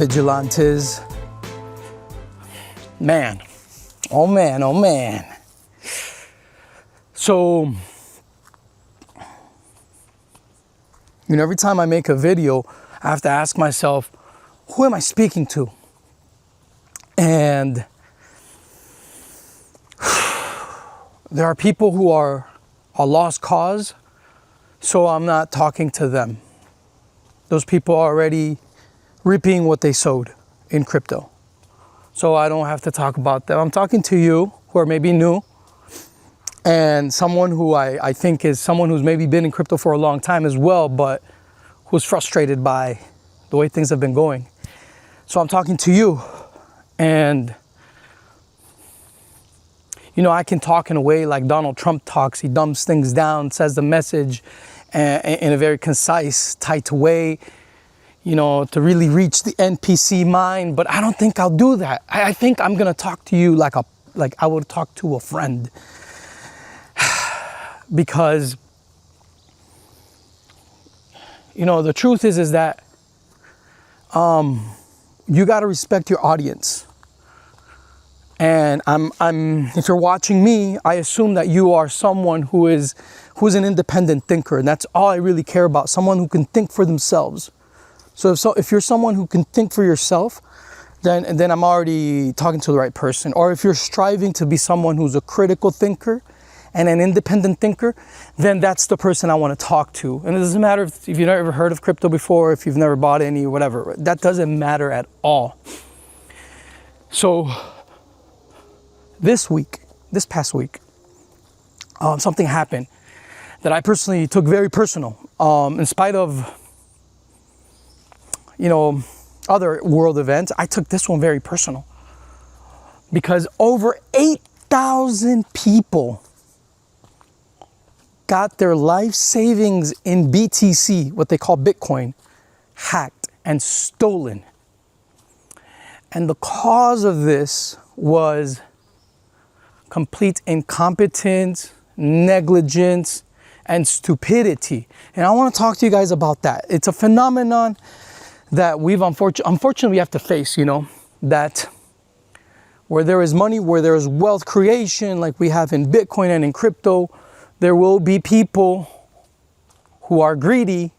Vigilantes. Man, oh man, oh man. So, you know, every time I make a video, I have to ask myself, who am I speaking to? And there are people who are a lost cause, so I'm not talking to them. Those people are already reaping what they sowed in crypto. So I don't have to talk about them. I'm talking to you who are maybe new, and someone who I think is someone who's maybe been in crypto for a long time as well, but who's frustrated by the way things have been going. So I'm talking to you, and you know, I can talk in a way like Donald Trump talks. He dumbs things down, says the message in a very concise, tight way, you know, to really reach the NPC mind. But I don't think I'll do that. I think I'm gonna talk to you like I would talk to a friend, because you know, the truth is that you got to respect your audience. And if you're watching me, I assume that you are someone who's an independent thinker, and that's all I really care about. Someone who can think for themselves. So if you're someone who can think for yourself, then I'm already talking to the right person. Or if you're striving to be someone who's a critical thinker and an independent thinker, then that's the person I want to talk to. And it doesn't matter if you've never heard of crypto before, if you've never bought any, whatever. That doesn't matter at all. So this past week, something happened that I personally took very personal. In spite of, you know, other world events, I took this one very personal. Because over 8,000 people got their life savings in BTC, what they call Bitcoin, hacked and stolen. And the cause of this was complete incompetence, negligence, and stupidity. And I want to talk to you guys about that. It's a phenomenon that we've unfortunately we have to face, you know, that where there is money, where there is wealth creation, like we have in Bitcoin and in crypto, there will be people who are greedy,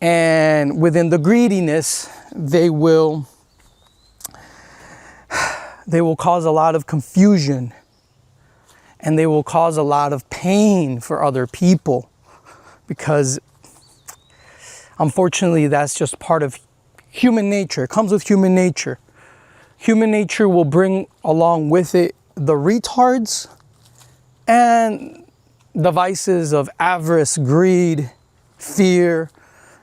and within the greediness, they will cause a lot of confusion, and they will cause a lot of pain for other people, because unfortunately that's just part of human nature. It comes with human nature. Human nature will bring along with it the retards and the vices of avarice, greed, fear,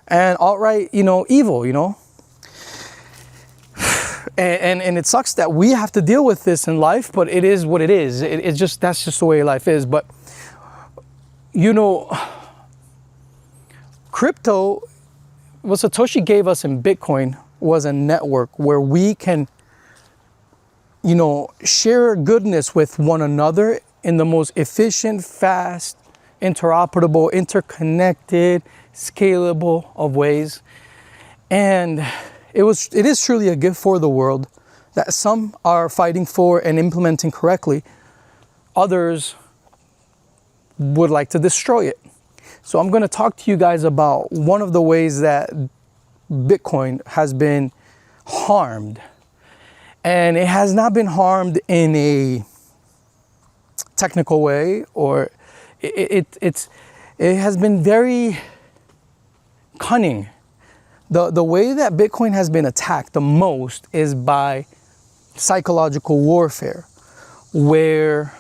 and outright, you know, evil, you know. And it sucks that we have to deal with this in life, but it is what it is. It's just, that's just the way life is. But, you know, crypto, what Satoshi gave us in Bitcoin was a network where we can, you know, share goodness with one another in the most efficient, fast, interoperable, interconnected, scalable of ways. And it is truly a gift for the world that some are fighting for and implementing correctly. Others would like to destroy it. So I'm going to talk to you guys about one of the ways that Bitcoin has been harmed. And it has not been harmed in a technical way, or it has been very cunning. The way that Bitcoin has been attacked the most is by psychological warfare, where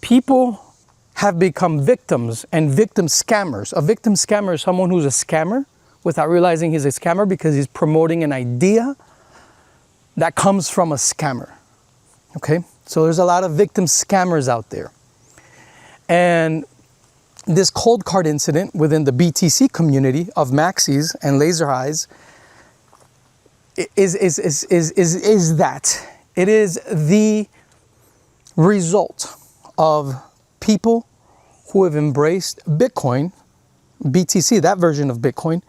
people have become victims and victim scammers. A victim scammer is someone who's a scammer without realizing he's a scammer because he's promoting an idea that comes from a scammer. Okay? So there's a lot of victim scammers out there. And this cold card incident within the BTC community of maxis and laser eyes is that. It is the result of people who have embraced Bitcoin, BTC, that version of Bitcoin,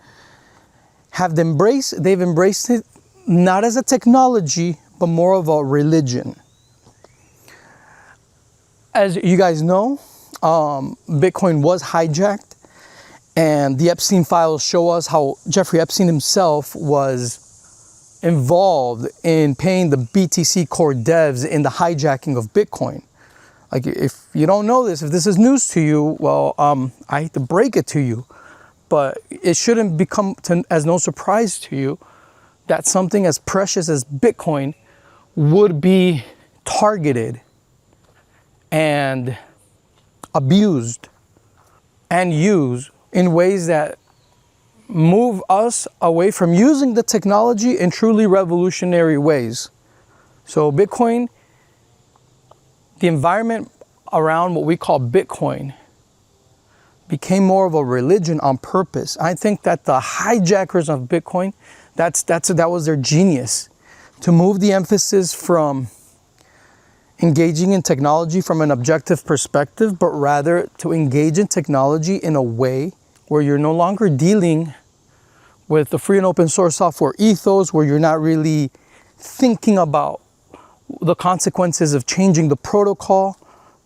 they've embraced it not as a technology, but more of a religion. As you guys know, Bitcoin was hijacked, and the Epstein files show us how Jeffrey Epstein himself was involved in paying the BTC core devs in the hijacking of Bitcoin. Like, if you don't know this, if this is news to you, well, I hate to break it to you, but it shouldn't become as no surprise to you that something as precious as Bitcoin would be targeted and abused and used in ways that move us away from using the technology in truly revolutionary ways. So Bitcoin, the environment around what we call Bitcoin, became more of a religion on purpose. I think that the hijackers of Bitcoin, that was their genius, to move the emphasis from engaging in technology from an objective perspective, but rather to engage in technology in a way where you're no longer dealing with the free and open source software ethos, where you're not really thinking about the consequences of changing the protocol,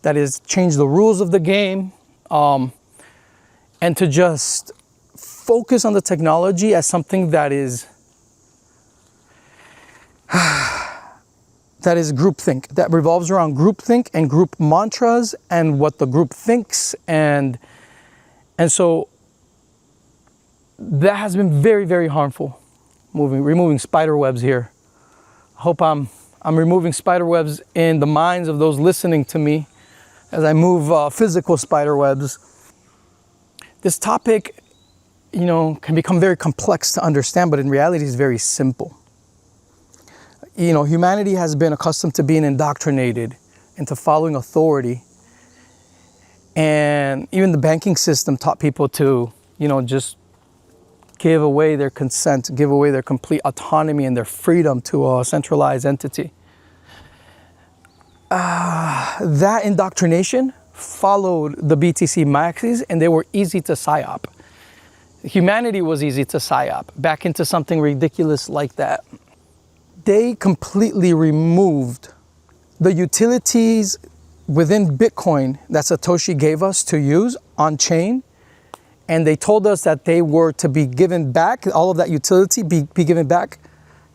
that is, change the rules of the game, and to just focus on the technology as something that is groupthink, that revolves around groupthink and group mantras and what the group thinks, and so that has been very, very harmful. Removing spider webs here. I hope I'm removing spider webs in the minds of those listening to me as I move physical spider webs. This topic, can become very complex to understand, but in reality is very simple. Humanity has been accustomed to being indoctrinated into following authority. And even the banking system taught people to, just give away their consent, give away their complete autonomy and their freedom to a centralized entity. That indoctrination followed the BTC maxis, and they were easy to psyop. Humanity was easy to psyop back into something ridiculous like that. They completely removed the utilities within Bitcoin that Satoshi gave us to use on chain, and they told us that they were to be given back, all of that utility be given back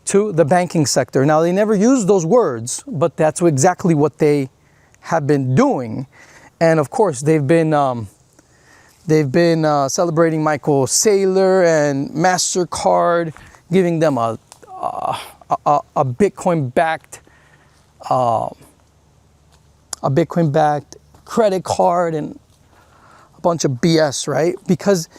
to the banking sector. Now, they never used those words, but that's exactly what they have been doing. And of course, they've been celebrating Michael Saylor and MasterCard, giving them a Bitcoin-backed credit card and a bunch of BS, right? Because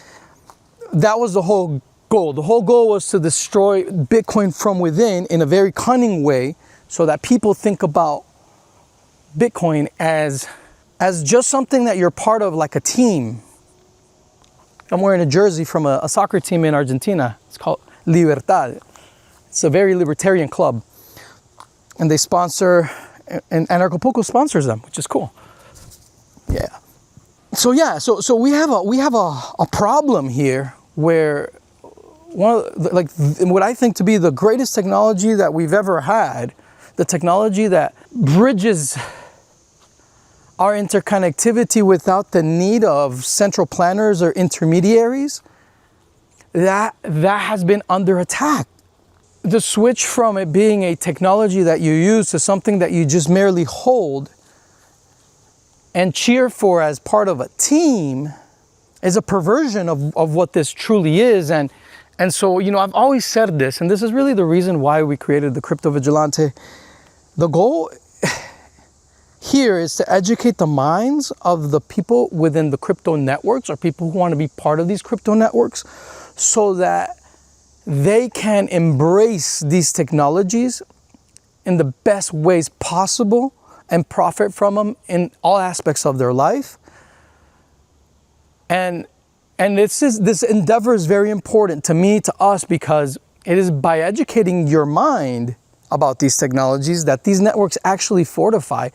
that was the whole goal. The whole goal was to destroy Bitcoin from within in a very cunning way, so that people think about Bitcoin as just something that you're part of, like a team. I'm wearing a jersey from a soccer team in Argentina. It's called LaVerde. It's a very libertarian club, and they sponsor, and Anarchapulco sponsors them, which is cool. Yeah. So we have a problem here where what I think to be the greatest technology that we've ever had, the technology that bridges our interconnectivity without the need of central planners or intermediaries, that has been under attack. The switch from it being a technology that you use to something that you just merely hold and cheer for as part of a team is a perversion of what this truly is. And so, I've always said this, and this is really the reason why we created the Crypto Vigilante. The goal here is to educate the minds of the people within the crypto networks, or people who want to be part of these crypto networks, so that they can embrace these technologies in the best ways possible and profit from them in all aspects of their life. And this endeavor is very important to me, to us, because it is by educating your mind about these technologies that these networks actually fortify.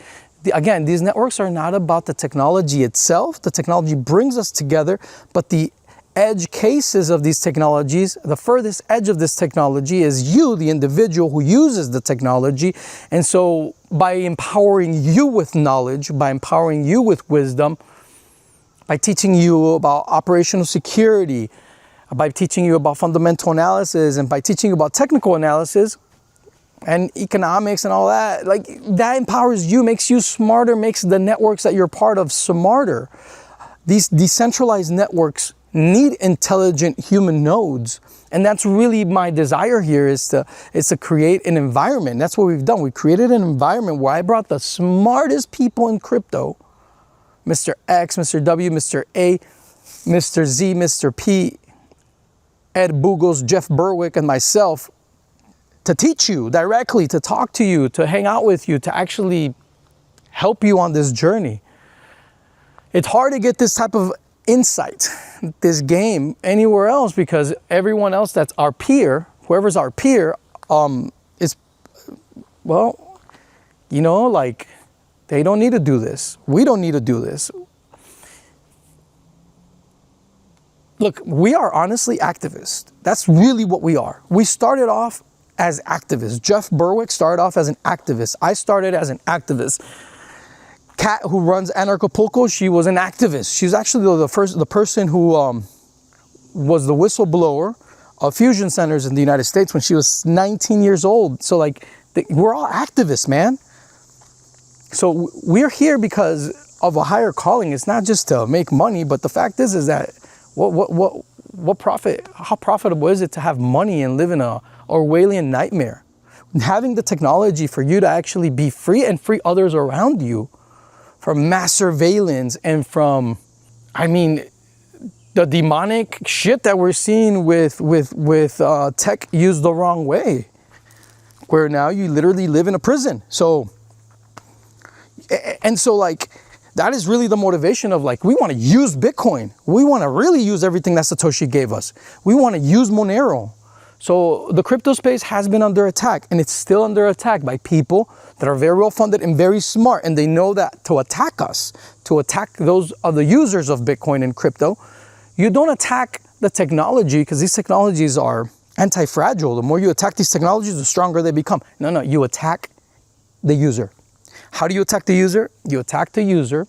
Again, these networks are not about the technology itself. The technology brings us together, but the edge cases of these technologies, the furthest edge of this technology is you, the individual who uses the technology. And so by empowering you with knowledge, by empowering you with wisdom, by teaching you about operational security, by teaching you about fundamental analysis, and by teaching you about technical analysis and economics and all that, like that empowers you, makes you smarter, makes the networks that you're part of smarter. These decentralized networks need intelligent human nodes. And that's really my desire here, is to create an environment. That's what we've done. We created an environment where I brought the smartest people in crypto, Mr. X, Mr. W, Mr. A, Mr. Z, Mr. P, Ed Bugles, Jeff Berwick, and myself, to teach you directly, to talk to you, to hang out with you, to actually help you on this journey. It's hard to get this type of insight, this game, anywhere else, because everyone else that's our peer, whoever's our peer, is, well, you know, like, they don't need to do this. We don't need to do this. Look, we are honestly activists. That's really what we are. We started off as activists. Jeff Berwick started off as an activist. I started as an activist. Kat, who runs Anarchapulco, she was an activist. She was actually the person who was the whistleblower of fusion centers in the United States when she was 19 years old. So like, we're all activists, man. So we're here because of a higher calling. It's not just to make money, but the fact is that what profit? How profitable is it to have money and live in a Orwellian nightmare? Having the technology for you to actually be free and free others around you from mass surveillance and from, I mean, the demonic shit that we're seeing with tech used the wrong way, where now you literally live in a prison. So like, that is really the motivation of like, we want to use Bitcoin. We want to really use everything that Satoshi gave us. We want to use Monero. So the crypto space has been under attack, and it's still under attack by people that are very well funded and very smart. And they know that to attack us, to attack those other users of Bitcoin and crypto, you don't attack the technology, because these technologies are anti-fragile. The more you attack these technologies, the stronger they become. No, you attack the user. How do you attack the user? You attack the user.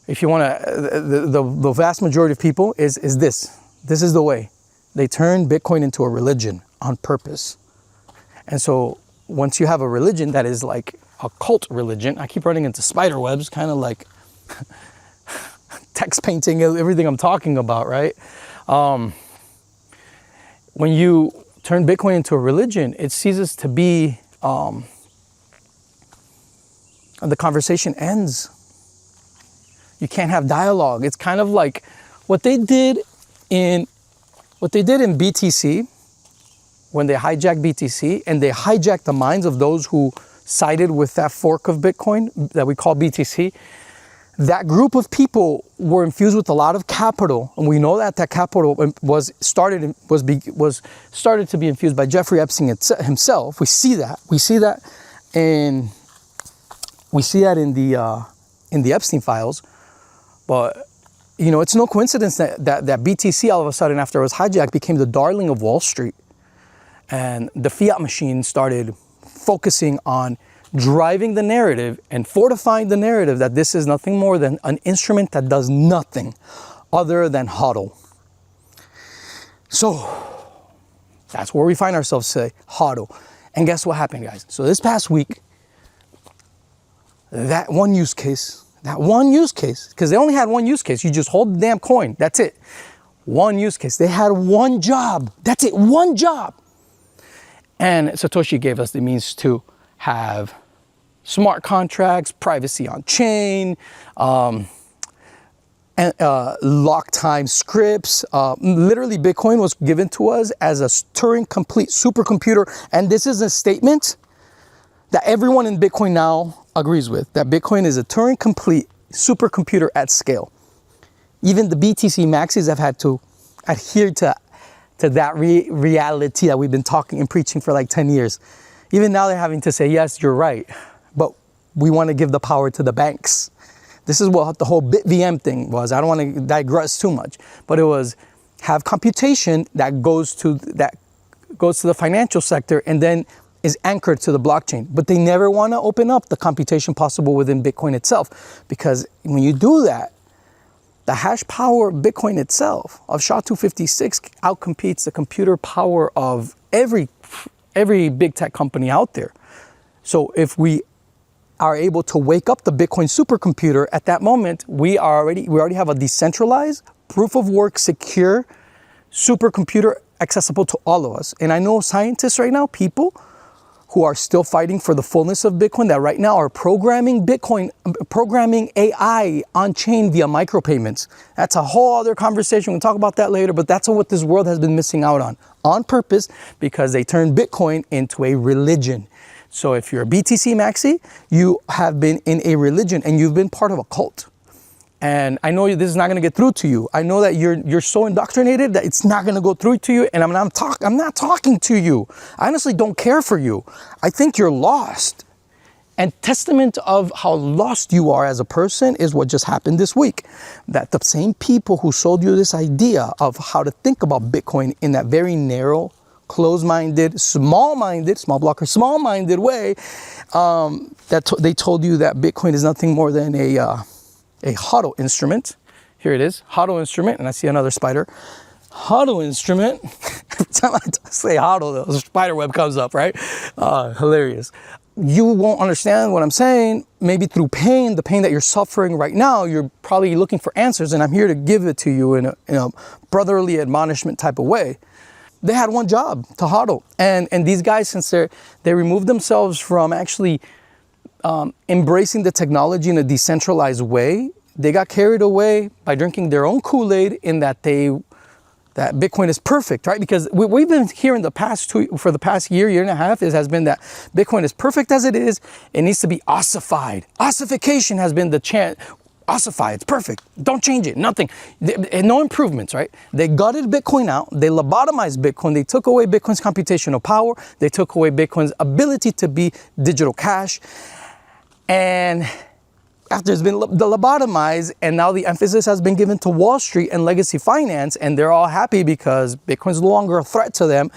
If you want to, the vast majority of people is this. This is the way. They turn Bitcoin into a religion on purpose. And so once you have a religion that is like a cult religion, I keep running into spider webs, kind of like text painting everything I'm talking about, right? When you turn Bitcoin into a religion, it ceases to be, the conversation ends. You can't have dialogue. It's kind of like what they did in BTC, when they hijacked BTC and they hijacked the minds of those who sided with that fork of Bitcoin that we call BTC. That group of people were infused with a lot of capital, and we know that capital was started to be infused by Jeffrey Epstein himself. We see that in the Epstein files. But you know, it's no coincidence that BTC all of a sudden, after it was hijacked, became the darling of Wall Street, and the fiat machine started focusing on driving the narrative and fortifying the narrative that this is nothing more than an instrument that does nothing other than hodl. So that's where we find ourselves today, hodl. And guess what happened, guys? So this past week, that one use case, because they only had one use case. You just hold the damn coin. That's it. One use case. They had one job. That's it. One job. And Satoshi gave us the means to have smart contracts, privacy on chain, and lock time scripts. Literally, Bitcoin was given to us as a Turing complete supercomputer. And this is a statement that everyone in Bitcoin now agrees with, that Bitcoin is a Turing complete supercomputer at scale. Even the BTC maxis have had to adhere to that reality that we've been talking and preaching for like 10 years. Even now they're having to say, yes, you're right, but we want to give the power to the banks. This is what the whole BitVM thing was. I don't want to digress too much, but it was have computation that goes to the financial sector and then is anchored to the blockchain. But they never want to open up the computation possible within Bitcoin itself, because when you do that, the hash power of Bitcoin itself, of SHA-256, outcompetes the computer power of every big tech company out there. So if we are able to wake up the Bitcoin supercomputer at that moment, we already have a decentralized, proof of work, secure supercomputer accessible to all of us. And I know scientists right now, people who are still fighting for the fullness of Bitcoin, that right now are programming Bitcoin, programming AI on chain via micropayments. That's a whole other conversation. We'll talk about that later, but that's what this world has been missing out on purpose, because they turned Bitcoin into a religion. So if you're a BTC maxi, you have been in a religion and you've been part of a cult. And I know this is not going to get through to you. I know that you're so indoctrinated that it's not going to go through to you. And I'm not talking to you. I honestly don't care for you. I think you're lost. And testament of how lost you are as a person is what just happened this week. That the same people who sold you this idea of how to think about Bitcoin in that very narrow, closed-minded, small-minded way, they told you that Bitcoin is nothing more than a HODL instrument. Here it is, HODL instrument, and I see another spider. HODL instrument. Every time I say HODL, the spider web comes up, right? Hilarious. You won't understand what I'm saying, maybe through pain, the pain that you're suffering right now. You're probably looking for answers, and I'm here to give it to you in a brotherly admonishment type of way. They had one job, to HODL. And these guys, since they removed themselves from actually embracing the technology in a decentralized way, they got carried away by drinking their own Kool-Aid in that Bitcoin is perfect, right? Because we've been hearing for the past year and a half, has been that Bitcoin is perfect as it is. It needs to be ossified. Ossification has been the chant. Ossify, it's perfect. Don't change it, nothing. No improvements, right? They gutted Bitcoin out. They lobotomized Bitcoin. They took away Bitcoin's computational power. They took away Bitcoin's ability to be digital cash. And after it's been lobotomized, and now the emphasis has been given to Wall Street and legacy finance, and they're all happy because Bitcoin's no longer a threat to them.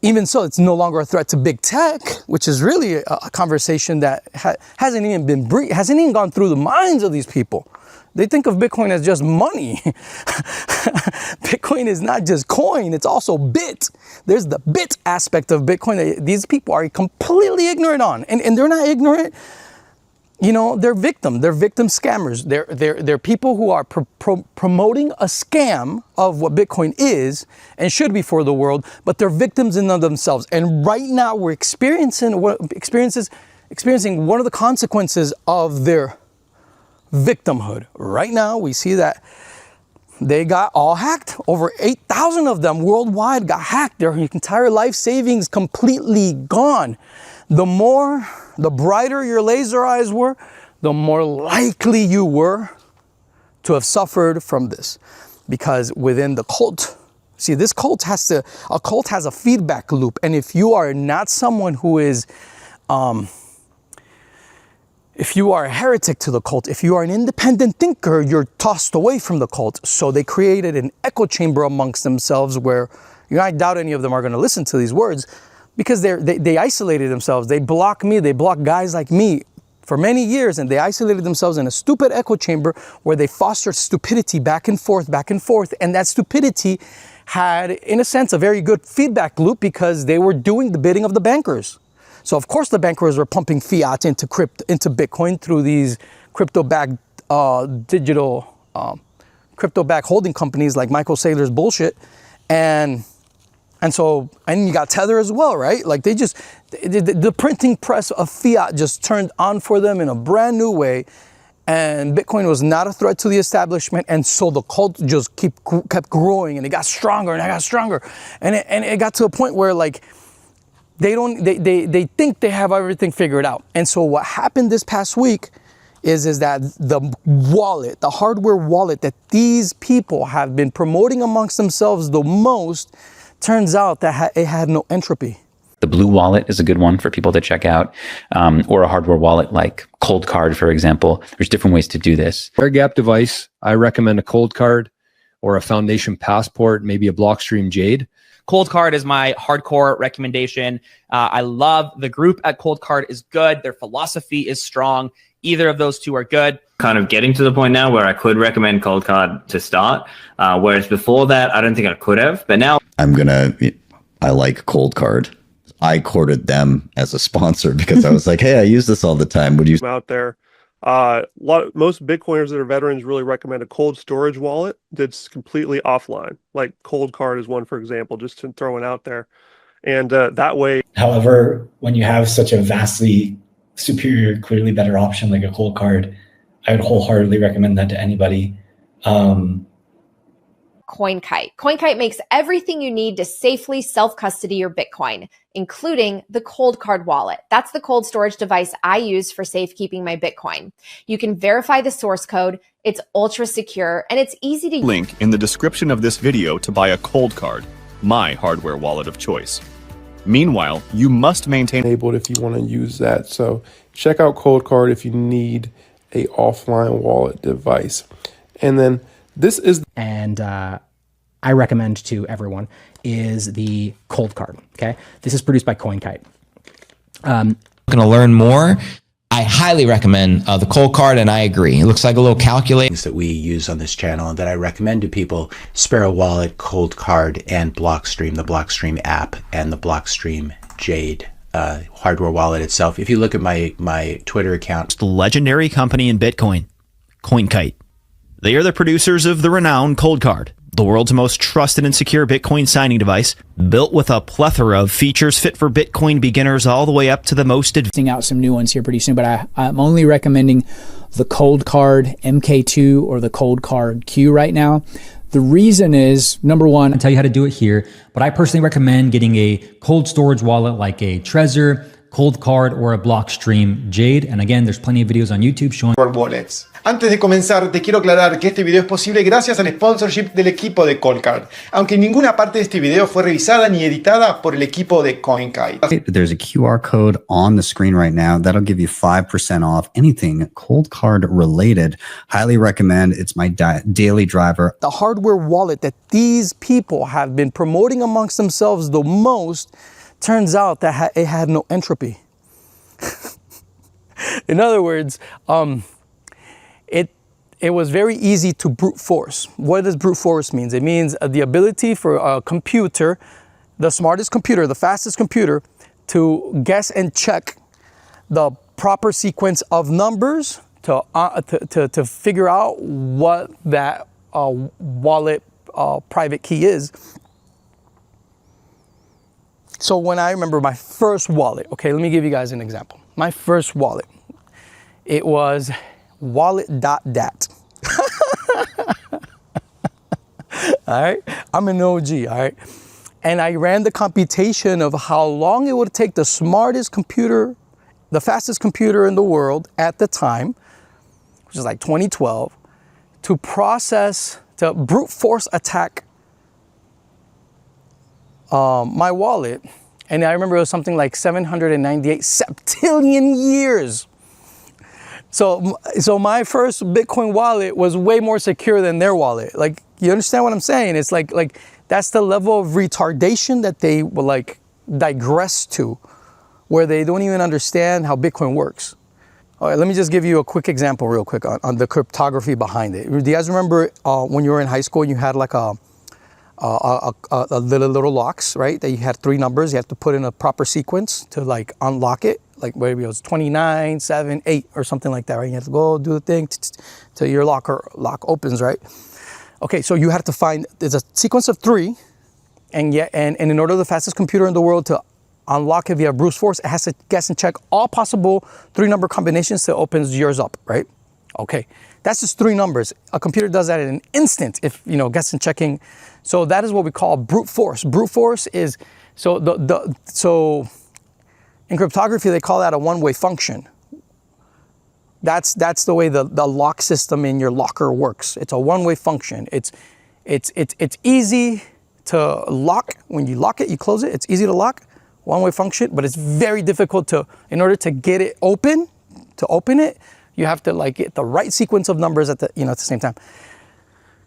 Even so, it's no longer a threat to big tech, which is really a conversation that hasn't even gone through the minds of these people. They think of Bitcoin as just money. Bitcoin is not just coin, it's also bit. There's the bit aspect of Bitcoin that these people are completely ignorant on. And they're not ignorant. You know, they're victim scammers. They're people who are promoting a scam of what Bitcoin is and should be for the world, but they're victims in of themselves. And right now we're experiencing one of the consequences of their victimhood. Right now we see that they got all hacked. Over 8,000 of them worldwide got hacked. Their entire life savings completely gone. The brighter your laser eyes were, the more likely you were to have suffered from this. Because within the cult, see, a cult has a feedback loop. And if you are not someone who is, if you are a heretic to the cult, if you are an independent thinker, you're tossed away from the cult. So they created an echo chamber amongst themselves where, I doubt any of them are going to listen to these words, because they isolated themselves. They block me, they block guys like me for many years, and they isolated themselves in a stupid echo chamber where they fostered stupidity back and forth, and that stupidity had, in a sense, a very good feedback loop because they were doing the bidding of the bankers. So of course the bankers were pumping fiat into Bitcoin through these crypto-backed crypto-backed holding companies like Michael Saylor's bullshit, and you got Tether as well, right? Like the printing press of fiat just turned on for them in a brand new way, and Bitcoin was not a threat to the establishment, and so the cult just kept growing, and it got stronger and it got stronger, and it got to a point where like they think they have everything figured out. And so what happened this past week is that the hardware wallet that these people have been promoting amongst themselves the most, turns out that it had no entropy. The Blue Wallet is a good one for people to check out, or a hardware wallet like Cold Card, for example. There's different ways to do this. Air gap device, I recommend a Cold Card or a Foundation Passport, maybe a Blockstream Jade. Cold Card is my hardcore recommendation. I love the group at Cold Card is good. Their philosophy is strong. Either of those two are good. Kind of getting to the point now where I could recommend Cold Card to start, whereas before that, I don't think I could have. But now I like Cold Card. I courted them as a sponsor because I was like, hey, I use this all the time. Would you out there? Most Bitcoiners that are veterans really recommend a cold storage wallet that's completely offline. Like Cold Card is one, for example, just to throw it out there. And that way. However, when you have such a vastly superior, clearly better option like a Cold Card, I would wholeheartedly recommend that to anybody. CoinKite. CoinKite makes everything you need to safely self-custody your Bitcoin, including the Cold Card wallet. That's the cold storage device I use for safekeeping my Bitcoin. You can verify the source code, it's ultra secure, and it's easy to use. Link in the description of this video to buy a Cold Card, my hardware wallet of choice. Meanwhile, you must maintain enabled if you want to use that. So check out Cold Card if you need a offline wallet device. And then this is, and I recommend to everyone, is the Cold Card. Okay, this is produced by CoinKite. Going to learn more. I highly recommend the Cold Card, and I agree. It looks like a little calculator that we use on this channel and that I recommend to people: Sparrow Wallet, Cold Card, and Blockstream, the Blockstream app, and the Blockstream Jade hardware wallet itself. If you look at my Twitter account, it's the legendary company in Bitcoin, CoinKite. They are the producers of the renowned Cold Card, the world's most trusted and secure Bitcoin signing device, built with a plethora of features fit for Bitcoin beginners all the way up to the most advanced. Out some new ones here pretty soon, but I'm only recommending the Cold Card MK2 or the Cold Card Q right now. The reason is, number one, I'll tell you how to do it here, but I personally recommend getting a cold storage wallet like a Trezor, Cold Card, or a Blockstream Jade. And again, there's plenty of videos on YouTube showing wallets. Antes de comenzar, te quiero aclarar que este video es posible gracias al sponsorship del equipo de Cold Card, aunque ninguna parte de este video fue revisada ni editada por el equipo de CoinKite. There's a QR code on the screen right now that'll give you 5% off anything Cold Card related. Highly recommend. It's my daily driver. The hardware wallet that these people have been promoting amongst themselves the most, turns out that it had no entropy. In other words, it was very easy to brute force. What does brute force mean? It means the ability for a computer, the smartest computer, the fastest computer, to guess and check the proper sequence of numbers to figure out what that wallet private key is. So when I remember my first wallet, okay, let me give you guys an example. My first wallet, it was wallet.dat. All right, I'm an OG, all right? And I ran the computation of how long it would take the smartest computer, the fastest computer in the world at the time, which is like 2012, to brute force attack my wallet. And I remember it was something like 798 septillion years. So my first Bitcoin wallet was way more secure than their wallet. Like, you understand what I'm saying? It's like that's the level of retardation that they will like digress to, where they don't even understand how Bitcoin works. All right, let me just give you a quick example real quick on the cryptography behind it. Do you guys remember when you were in high school, you had like a little locks, right? That you had 3 numbers. You have to put in a proper sequence to like unlock it. Like maybe it was 29, 7, 8 or something like that, right? You have to go do the thing till your lock opens, right? Okay, so you have to find, there's a sequence of 3, and in order for the fastest computer in the world to unlock it via brute force, it has to guess and check all possible 3-number combinations to open yours up, right? Okay, that's just 3 numbers. A computer does that in an instant if, guess and checking. So that is what we call brute force. Brute force is, so in cryptography, they call that a one-way function. That's the way the lock system in your locker works. It's a one-way function. It's easy to lock. When you lock it, you close it. It's easy to lock. one-way function, but it's very difficult in order to get it open, you have to like get the right sequence of numbers at the same time.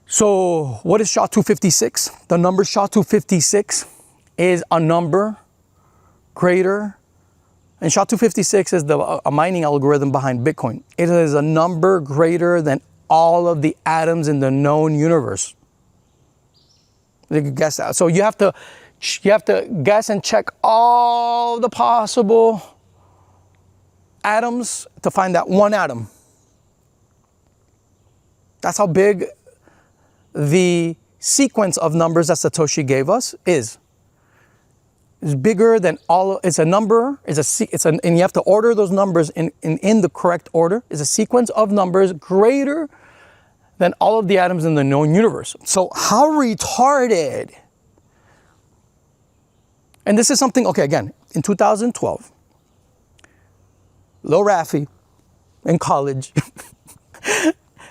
So what is SHA-256? The number SHA-256 is a number greater, and SHA-256 is a mining algorithm behind Bitcoin. It is a number greater than all of the atoms in the known universe. You can guess that. So you have to guess and check all the possible atoms to find that one atom. That's how big the sequence of numbers that Satoshi gave us is. It's bigger than it's a number, and you have to order those numbers in the correct order. It's a sequence of numbers greater than all of the atoms in the known universe. So how retarded. And this is something, okay, again, in 2012, Lil Rafi in college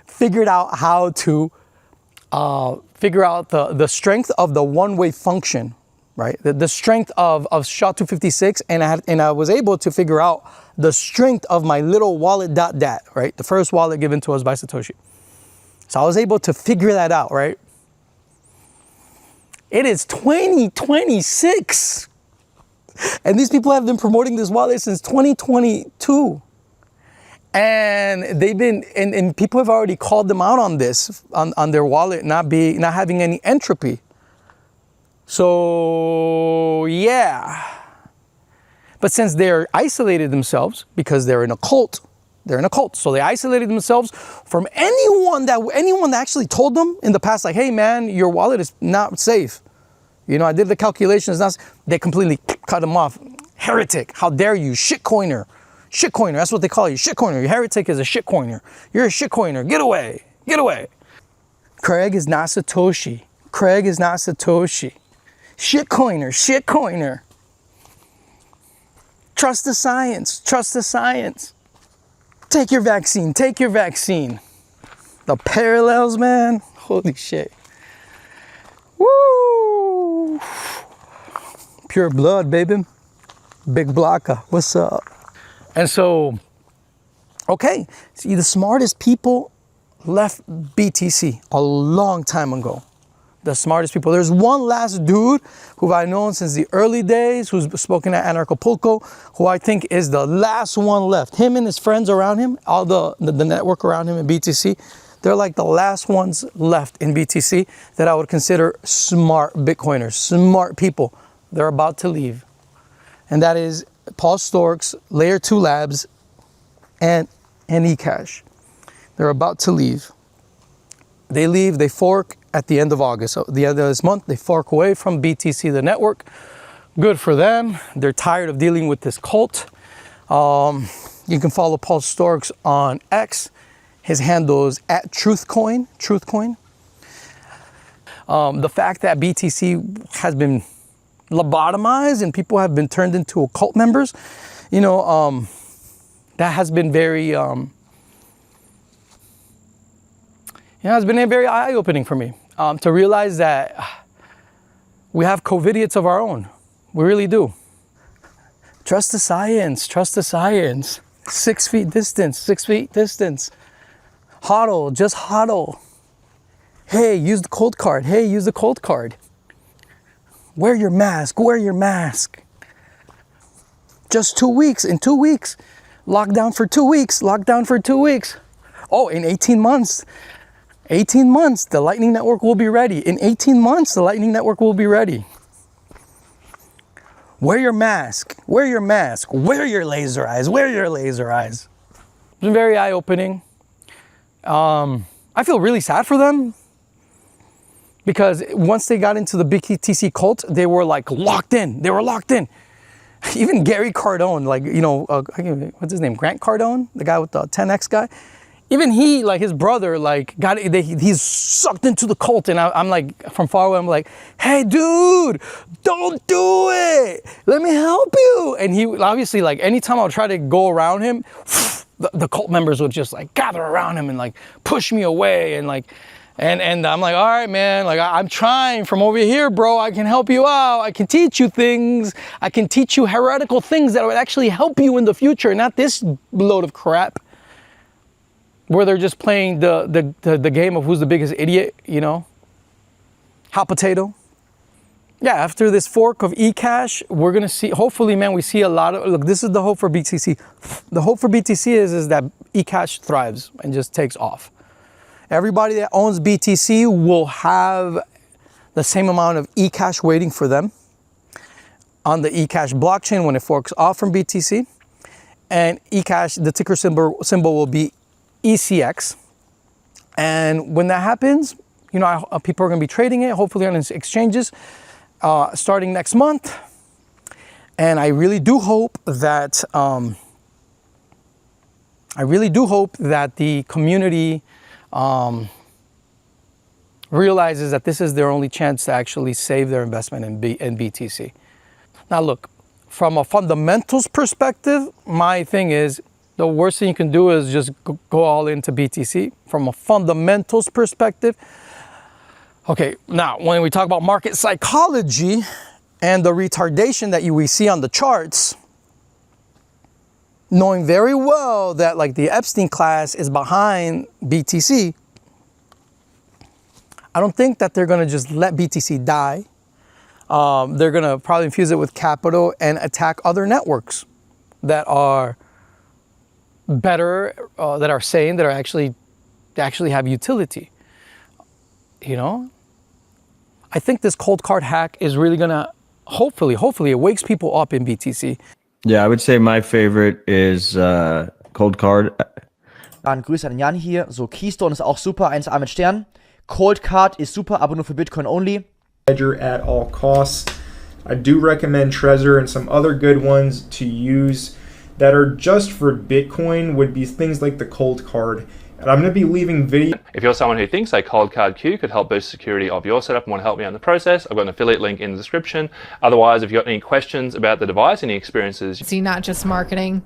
figured out how to figure out the strength of the one-way function, right? The strength of SHA-256, and I was able to figure out the strength of my little wallet.dat, right? The first wallet given to us by Satoshi. So I was able to figure that out, right? It is 2026. And these people have been promoting this wallet since 2022. And they've been, and people have already called them out on this, on their wallet not having any entropy. So yeah. But since they're isolated themselves, because they're in a cult, so they isolated themselves from anyone that actually told them in the past, like, hey man, your wallet is not safe. I did the calculations. They completely cut them off. Heretic, how dare you? Shitcoiner. Shitcoiner, that's what they call you. Shitcoiner. Your heretic is a shitcoiner. You're a shitcoiner. Get away. Get away. Craig is not Satoshi. Craig is not Satoshi. Shitcoiner. Shitcoiner. Trust the science. Trust the science. Take your vaccine. Take your vaccine. The parallels, man. Holy shit. Woo! Pure blood, baby. Big Blocka. What's up? And so, okay. See, the smartest people left BTC a long time ago. The smartest people. There's one last dude who I've known since the early days, who's spoken at Anarchapulco, who I think is the last one left. Him and his friends around him, all the network around him in BTC, they're like the last ones left in BTC that I would consider smart Bitcoiners, smart people. They're about to leave. And that is Paul Storks, Layer 2 Labs, and eCash. They're about to leave. They leave, they fork at the end of August. So the end of this month, they fork away from BTC, the network. Good for them. They're tired of dealing with this cult. You can follow Paul Storks on X. His handle is @TruthCoin. TruthCoin. The fact that BTC has been lobotomized and people have been turned into cult members, that has been very, it's been very eye-opening for me to realize that we have COVIDiots of our own. We really do. Trust the science. Trust the science. 6 feet distance. 6 feet distance. Hodl. Just hodl. Hey, use the cold card. Hey, use the cold card. Wear your mask. Wear your mask. Just 2 weeks. In 2 weeks. Lockdown for 2 weeks. Lockdown for 2 weeks. Oh, in 18 months. 18 months, the Lightning Network will be ready. In 18 months, the Lightning Network will be ready. Wear your mask. Wear your mask. Wear your laser eyes. Wear your laser eyes. It's been very eye-opening. I feel really sad for them because once they got into the BTC cult, they were like locked in. They were locked in. Even Gary Cardone, what's his name? Grant Cardone, the guy with the 10X guy. Even he, like his brother, he's sucked into the cult. And I'm like, from far away, I'm like, hey, dude, don't do it. Let me help you. And he obviously, like, anytime I would try to go around him, the cult members would just like gather around him and like push me away. And like, And I'm like, all right, man, like I'm trying from over here, bro. I can help you out. I can teach you things. I can teach you heretical things that would actually help you in the future, not this load of crap where they're just playing the game of who's the biggest idiot, you know? Hot potato. Yeah, after this fork of eCash, we're gonna see, hopefully, man, we see a lot of, look, this is the hope for BTC. The hope for BTC is that eCash thrives and just takes off. Everybody that owns BTC will have the same amount of eCash waiting for them on the eCash blockchain when it forks off from BTC. And eCash, the ticker symbol will be ECX. And when that happens, you know, people are gonna be trading it, hopefully on exchanges, starting next month. And I really do hope that, the community realizes that this is their only chance to actually save their investment in BTC. Now look, from a fundamentals perspective, my thing is the worst thing you can do is just go all into BTC. From a fundamentals perspective, okay, now when we talk about market psychology and the retardation that we see on the charts, knowing very well that like the Epstein class is behind BTC, I don't think that they're gonna just let BTC die. They're gonna probably infuse it with capital and attack other networks that are better, that are sane, that actually have utility. You know, I think this cold card hack is really gonna hopefully it wakes people up in BTC. Ja, I would say my favorite is Cold Card. Dann Grüße an Jan hier. So, Keystone ist auch super, 1A mit Stern. Cold Card ist super, aber nur für Bitcoin only. Ledger at all costs. I do recommend Trezor, and some other good ones to use that are just for Bitcoin would be things like the Cold Card. And I'm going to be leaving video. If you're someone who thinks a Cold Card Q could help boost security of your setup and want to help me out in the process, I've got an affiliate link in the description. Otherwise, if you've got any questions about the device, any experiences. See, not just marketing.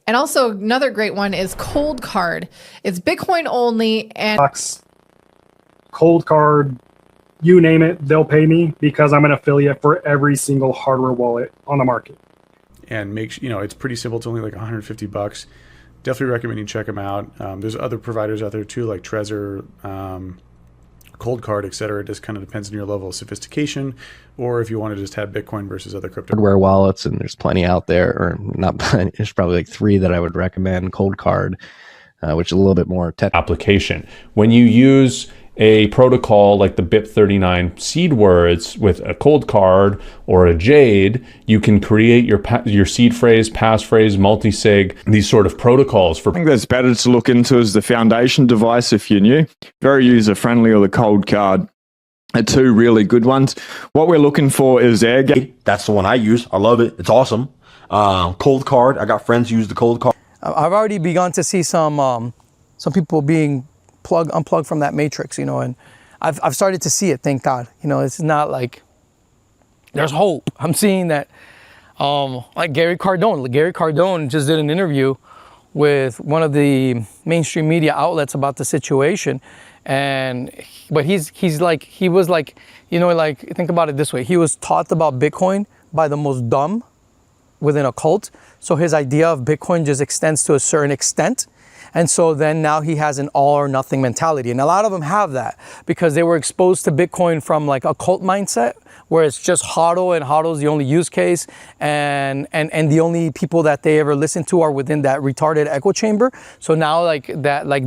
And also another great one is Cold Card. It's Bitcoin only and Cold Card, you name it, they'll pay me because I'm an affiliate for every single hardware wallet on the market. And it's pretty simple. It's only like $150. Definitely recommend you check them out. There's other providers out there too, like Trezor, Cold Card, etc. It just kind of depends on your level of sophistication, or if you want to just have Bitcoin versus other crypto hardware wallets. And there's plenty out there, or not. There's probably like 3 that I would recommend. Cold Card, which is a little bit more technical. Application. When you use a protocol like the BIP39 seed words with a Cold Card or a Jade, you can create your seed phrase, passphrase, multi-sig, these sort of protocols for. I think that's better to look into as the foundation device if you're new. Very user-friendly, or the Cold Card are 2 really good ones. What we're looking for is airgate. That's the one I use. I love it. It's awesome. Cold Card. I got friends who use the Cold Card. I've already begun to see some people being unplugged from that matrix, you know, and I've started to see it, thank God. You know, it's not like there's hope. I'm seeing that, like Gary Cardone just did an interview with one of the mainstream media outlets about the situation, but he was like, you know, like, think about it this way. He was taught about Bitcoin by the most dumb within a cult. So his idea of Bitcoin just extends to a certain extent. And so then now he has an all or nothing mentality. And a lot of them have that because they were exposed to Bitcoin from like a cult mindset where it's just HODL, and HODL is the only use case, and the only people that they ever listen to are within that retarded echo chamber. So now like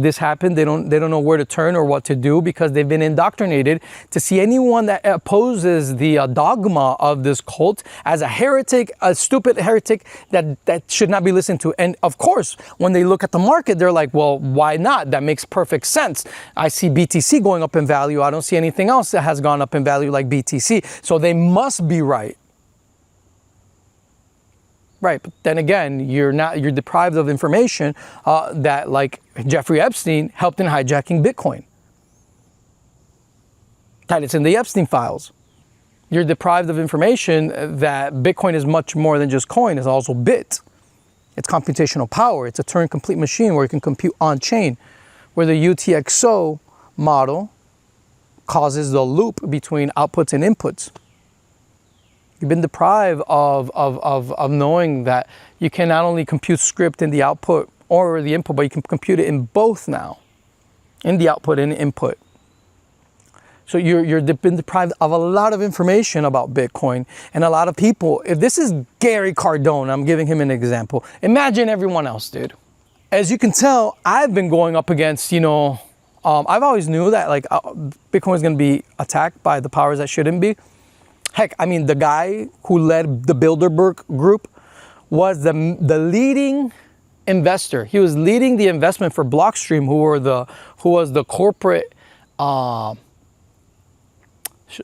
this happened, they don't know where to turn or what to do because they've been indoctrinated to see anyone that opposes the dogma of this cult as a heretic, a stupid heretic that should not be listened to. And of course, when they look at the market, they're like, well, why not? That makes perfect sense. I see BTC going up in value. I don't see anything else that has gone up in value like BTC. So they must be right. Right, but then again, you're deprived of information that like Jeffrey Epstein helped in hijacking Bitcoin. That it's in the Epstein files. You're deprived of information that Bitcoin is much more than just coin, it's also bit. It's computational power. It's a Turing complete machine where you can compute on chain, where the UTXO model causes the loop between outputs and inputs. You've been deprived of knowing that you can not only compute script in the output or the input, but you can compute it in both now, in the output and input. So you're been deprived of a lot of information about Bitcoin, and a lot of people, if this is Gary Cardone, I'm giving him an example, imagine everyone else, dude. As you can tell, I've been going up against, you know, I've always knew that like Bitcoin is going to be attacked by the powers that shouldn't be. Heck, I mean, the guy who led the Bilderberg group was the leading investor. He was leading the investment for Blockstream, who was the corporate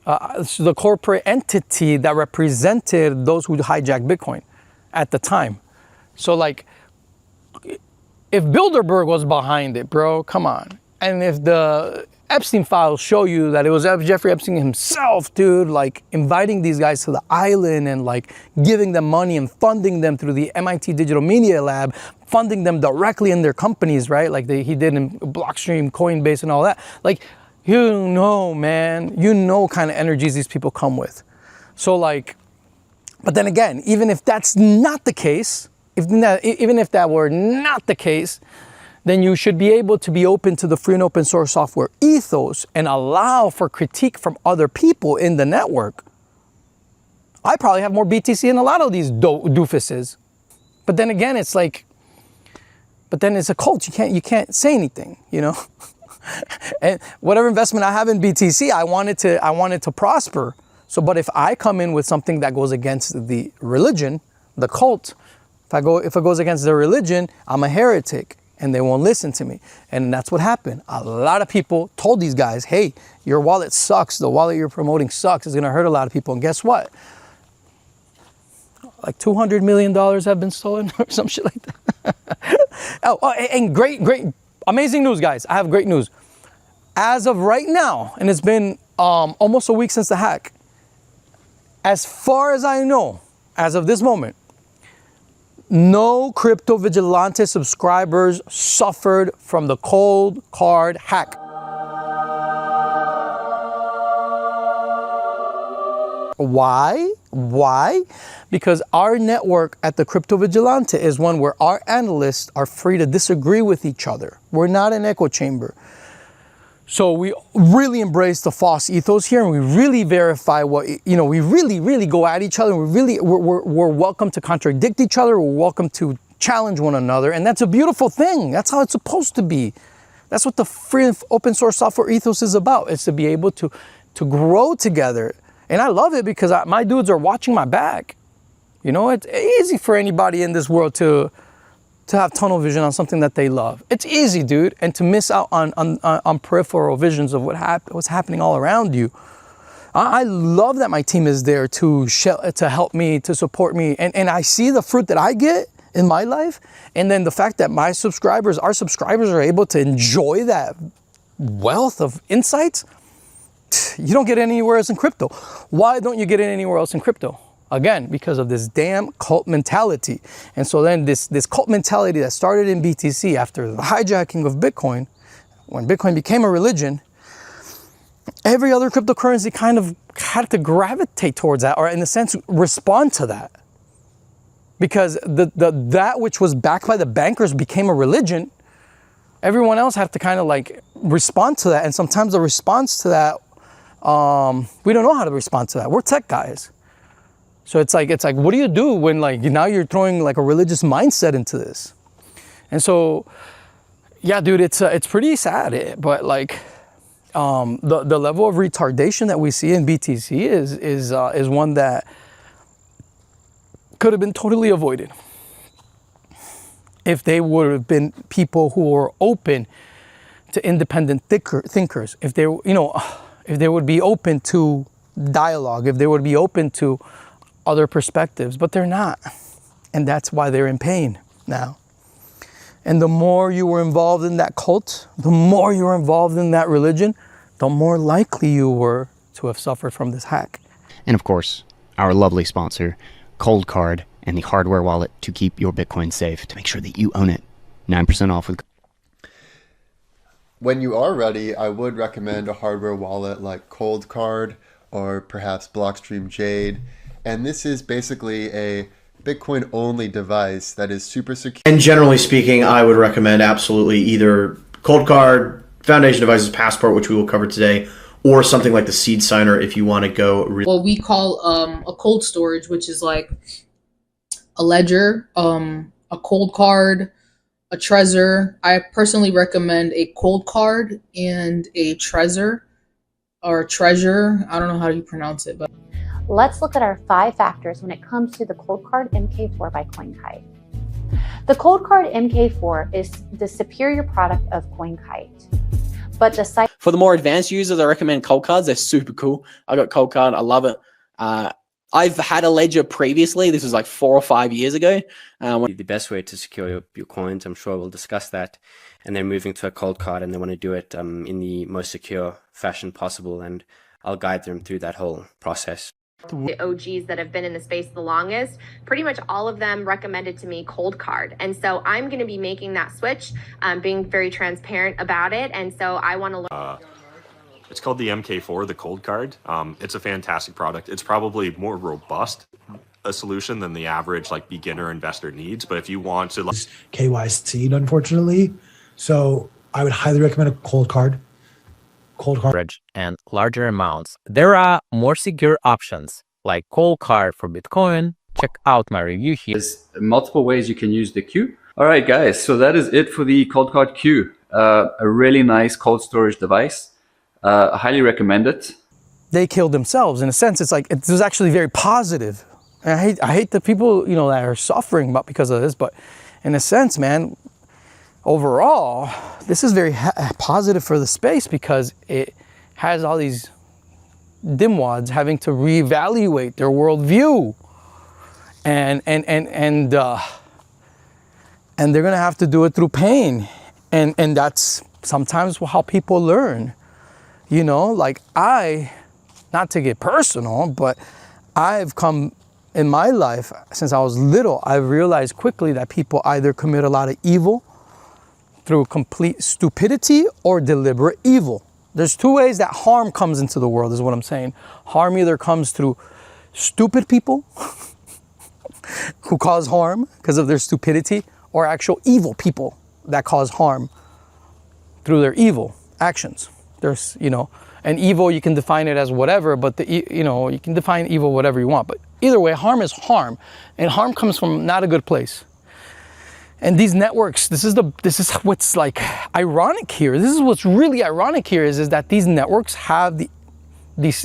the corporate entity that represented those who hijacked Bitcoin at the time. So like, if Bilderberg was behind it, bro, come on. And if the Epstein files show you that it was Jeffrey Epstein himself, dude, like inviting these guys to the island and like giving them money and funding them through the MIT Digital Media Lab, funding them directly in their companies, right? Like he did in Blockstream, Coinbase and all that. Like, you know, man, you know kind of energies these people come with. So like, but then again, even if that's not the case, even if that were not the case, then you should be able to be open to the free and open source software ethos and allow for critique from other people in the network. I probably have more BTC than a lot of these doofuses. But then again, it's like, but then it's a cult. You can't say anything, you know? And whatever investment I have in BTC, I want it to prosper. So, but if I come in with something that goes against the religion, the cult, if it goes against the religion, I'm a heretic and they won't listen to me. And that's what happened. A lot of people told these guys, hey, your wallet sucks. The wallet you're promoting sucks. It's going to hurt a lot of people. And guess what? Like $200 million have been stolen or some shit like that. And great, amazing news, guys. I have great news. As of right now, and it's been almost a week since the hack, as far as I know, as of this moment, no Crypto Vigilante subscribers suffered from the cold card hack. Why? Because our network at the Crypto Vigilante is one where our analysts are free to disagree with each other. We're not an echo chamber. So we really embrace the false ethos here, and we really verify what, you know, we really go at each other. We're welcome to contradict each other. We're welcome to challenge one another. And that's a beautiful thing. That's how it's supposed to be. That's what the free and open source software ethos is about. It's to be able to grow together. And I love it because my dudes are watching my back. You know, it's easy for anybody in this world to have tunnel vision on something that they love. It's easy, dude. And to miss out on peripheral visions of what's happening all around you. I love that my team is there to help me, to support me. And I see the fruit that I get in my life. And then the fact that our subscribers are able to enjoy that wealth of insights. You don't get it anywhere else in crypto. Why don't you get it anywhere else in crypto? Again, because of this damn cult mentality. And so then this cult mentality that started in BTC after the hijacking of Bitcoin, when Bitcoin became a religion, every other cryptocurrency kind of had to gravitate towards that, or in a sense, respond to that. Because that which was backed by the bankers became a religion, everyone else had to kind of like respond to that. And sometimes the response to that, we don't know how to respond to that. We're tech guys. So it's like, what do you do when like now you're throwing like a religious mindset into this? And so, yeah, dude, it's pretty sad. But like, the level of retardation that we see in BTC is one that could have been totally avoided if they would have been people who were open to independent thinkers. If they would be open to dialogue, if they would be open to other perspectives, but they're not. And that's why they're in pain now. And the more you were involved in that cult, the more you were involved in that religion, the more likely you were to have suffered from this hack. And of course, our lovely sponsor, Cold Card, and the hardware wallet to keep your Bitcoin safe, to make sure that you own it. 9% off with... When you are ready, I would recommend a hardware wallet like Coldcard or perhaps Blockstream Jade. And this is basically a Bitcoin only device that is super secure. And generally speaking, I would recommend absolutely either Coldcard, Foundation Devices Passport, which we will cover today, or something like the Seed Signer if you want to go. What we call a cold storage, which is like a ledger, a cold card, a Trezor. I personally recommend a cold card and a Trezor or treasure. I don't know how you pronounce it, but let's look at our 5 factors when it comes to the Coldcard MK4 by CoinKite. The Coldcard MK4 is the superior product of CoinKite, but the site. For the more advanced users, I recommend Coldcards. They're super cool. I got Coldcard. I love it. I've had a ledger previously. This was like 4 or 5 years ago. The best way to secure your coins, I'm sure we'll discuss that. And then moving to a cold card, and they want to do it in the most secure fashion possible. And I'll guide them through that whole process. The OGs that have been in the space the longest, pretty much all of them recommended to me cold card. And so I'm going to be making that switch, being very transparent about it. And so I want to learn. It's called the MK4, the cold card. It's a fantastic product. It's probably more robust a solution than the average like beginner investor needs. But if you want to KYC, unfortunately, so I would highly recommend a cold card. And larger amounts. There are more secure options like cold card for Bitcoin. Check out my review here. There's multiple ways you can use the Q. All right, guys. So that is it for the cold card Q. A really nice cold storage device. I highly recommend it. They killed themselves. In a sense, it's like, it was actually very positive. And I hate the people, you know, that are suffering because of this, but in a sense, man, overall, this is very positive for the space because it has all these dimwads having to reevaluate their worldview. And they're gonna have to do it through pain. And that's sometimes how people learn. You know, like not to get personal, but I've come in my life, since I was little, I've realized quickly that people either commit a lot of evil through complete stupidity or deliberate evil. There's 2 ways that harm comes into the world, is what I'm saying. Harm either comes through stupid people who cause harm because of their stupidity, or actual evil people that cause harm through their evil actions. There's, you know, and evil, you can define it as whatever, but you can define evil whatever you want. But either way, harm is harm, and harm comes from not a good place. And these networks, this is what's like ironic here. This is what's really ironic here is that these networks have the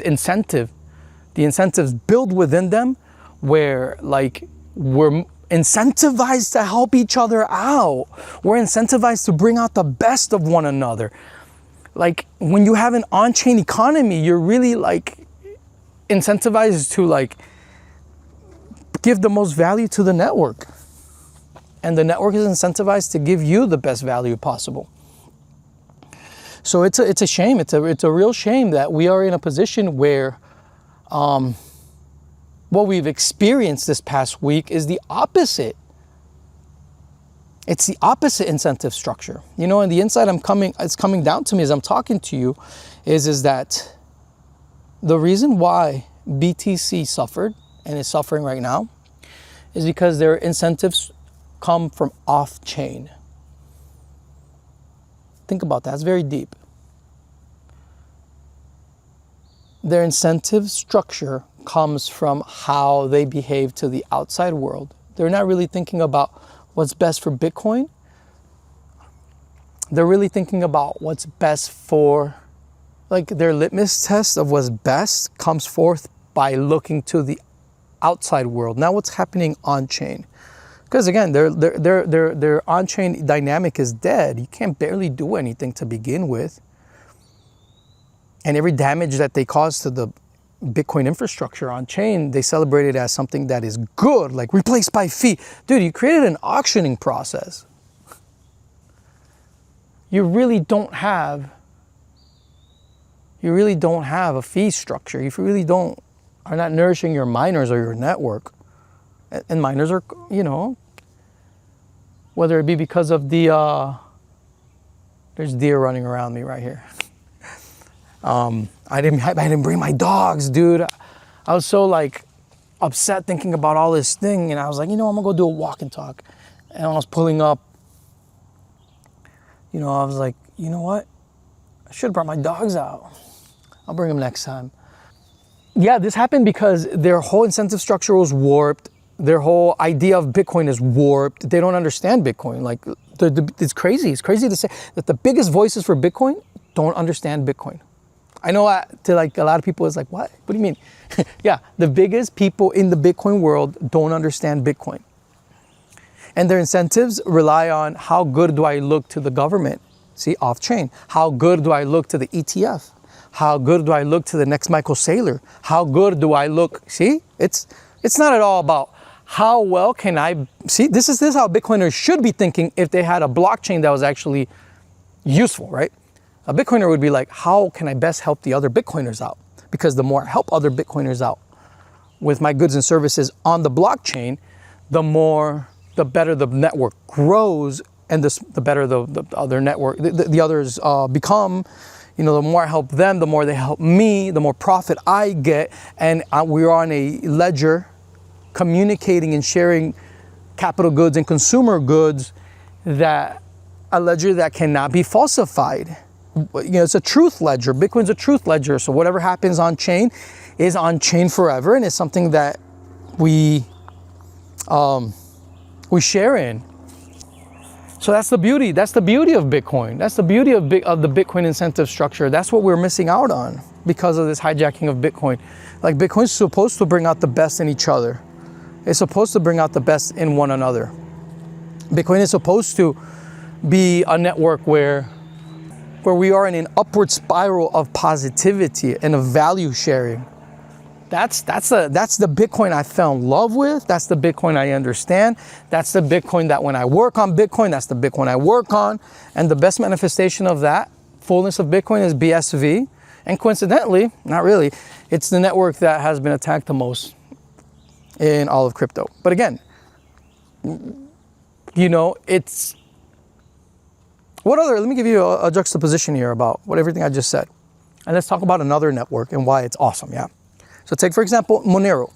incentives built within them where like we're incentivized to help each other out. We're incentivized to bring out the best of one another. Like when you have an on-chain economy, you're really like incentivized to like give the most value to the network. And the network is incentivized to give you the best value possible. So it's a shame. It's a real shame that we are in a position where what we've experienced this past week is the opposite. It's the opposite incentive structure. You know, and the insight it's coming down to me as I'm talking to you is that the reason why BTC suffered and is suffering right now is because their incentives come from off-chain. Think about that. It's very deep. Their incentive structure comes from how they behave to the outside world. They're not really thinking about what's best for Bitcoin. They're really thinking about what's best for, like their litmus test of what's best comes forth by looking to the outside world. Now what's happening on-chain? Because again, their on-chain dynamic is dead. You can't barely do anything to begin with. And every damage that they cause to the Bitcoin infrastructure on-chain, they celebrate it as something that is good, like replaced by fee. Dude, you created an auctioning process. You really don't have a fee structure. You really are not nourishing your miners or your network. And miners are, you know, whether it be because of their There's deer running around me right here. I didn't bring my dogs, dude. I was so like upset thinking about all this thing, and I was like, I'm gonna go do a walk and talk. And I was pulling up. I was like, you know what? I should have brought my dogs out. I'll bring them next time. Yeah, this happened because their whole incentive structure was warped. Their whole idea of Bitcoin is warped. They don't understand Bitcoin. Like, it's crazy. It's crazy to say that the biggest voices for Bitcoin don't understand Bitcoin. I know to like a lot of people, it's like, what? What do you mean? Yeah, the biggest people in the Bitcoin world don't understand Bitcoin. And their incentives rely on how good do I look to the government? See, off-chain. How good do I look to the ETF? How good do I look to the next Michael Saylor? How good do I look? See, it's not at all about how well can I, see, this is how Bitcoiners should be thinking if they had a blockchain that was actually useful, right? A Bitcoiner would be like, how can I best help the other Bitcoiners out? Because the more I help other Bitcoiners out with my goods and services on the blockchain, the better the network grows, and the better the other network, the others become. The more I help them, the more they help me, the more profit I get. And we're on a ledger communicating and sharing capital goods and consumer goods, that a ledger that cannot be falsified. It's a truth ledger. Bitcoin's a truth ledger. So whatever happens on chain is on chain forever, and it's something that we share in. So that's the beauty. That's the beauty of Bitcoin. That's the beauty of the Bitcoin incentive structure. That's what we're missing out on because of this hijacking of Bitcoin. Like, Bitcoin's supposed to bring out the best in each other. It's supposed to bring out the best in one another. Bitcoin is supposed to be a network where we are in an upward spiral of positivity and of value sharing. That's the Bitcoin I fell in love with. That's the Bitcoin I understand. That's the Bitcoin that when I work on Bitcoin, that's the Bitcoin I work on. And the best manifestation of that fullness of Bitcoin is BSV. And coincidentally, not really, it's the network that has been attacked the most in all of crypto. But again, it's let me give you a juxtaposition here about everything I just said. And let's talk about another network and why it's awesome, yeah? So take, for example, Monero.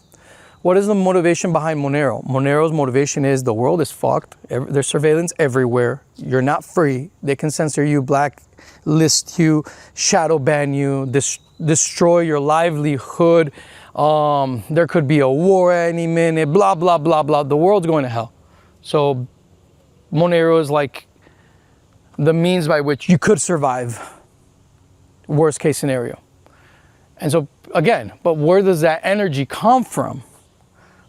What is the motivation behind Monero? Monero's motivation is the world is fucked. There's surveillance everywhere. You're not free. They can censor you, blacklist you, shadow ban you, destroy your livelihood. There could be a war any minute, blah, blah, blah, blah. The world's going to hell. So Monero is like the means by which you could survive worst case scenario. And so again, but where does that energy come from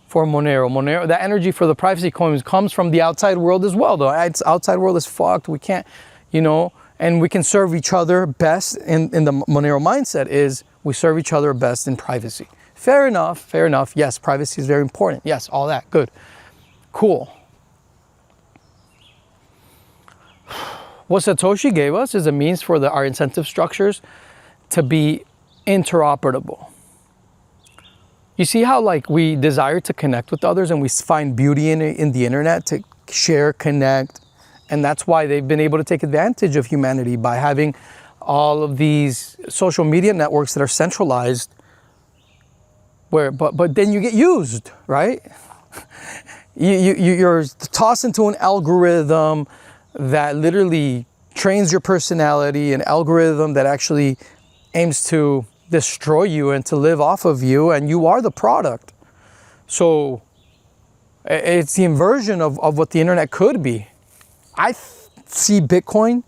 for Monero? That energy for the privacy coins comes from the outside world as well, though. It's outside world is fucked. We can't, and we can serve each other best in the Monero mindset is we serve each other best in privacy. Fair enough. Yes, privacy is very important. Yes, all that, good. Cool. What Satoshi gave us is a means for our incentive structures to be interoperable. You see how we desire to connect with others and we find beauty in the internet to share, connect, and that's why they've been able to take advantage of humanity by having all of these social media networks that are centralized, but then you get used, right? You're tossed into an algorithm that literally trains your personality, an algorithm that actually aims to destroy you and to live off of you, and you are the product. So it's the inversion of what the internet could be. I see Bitcoin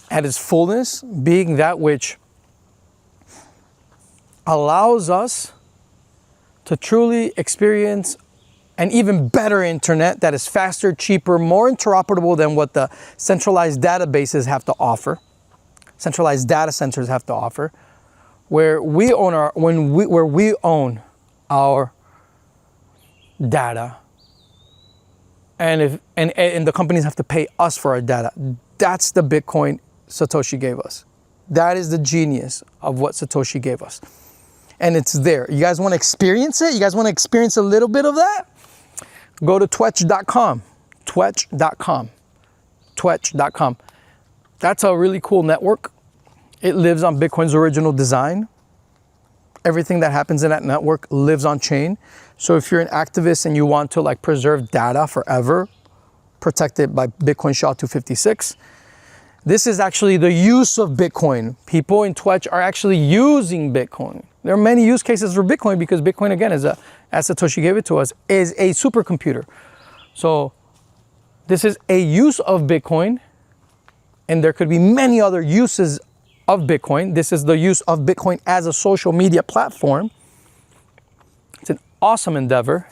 at its fullness being that which allows us to truly experience an even better internet that is faster, cheaper, more interoperable than what the centralized databases have to offer, centralized data centers have to offer, where we own our data, and the companies have to pay us for our data. That's the Bitcoin Satoshi gave us. That is the genius of what Satoshi gave us. And it's there. You guys want to experience it? You guys want to experience a little bit of that? Go to twetch.com. Twetch.com. That's a really cool network. It lives on Bitcoin's original design. Everything that happens in that network lives on chain. So if you're an activist and you want to like preserve data forever, protected by Bitcoin SHA-256, this is actually the use of Bitcoin. People in Twitch are actually using Bitcoin. There are many use cases for Bitcoin because Bitcoin, again, as Satoshi gave it to us, is a supercomputer. So this is a use of Bitcoin, and there could be many other uses of Bitcoin. This is the use of Bitcoin as a social media platform. It's an awesome endeavor,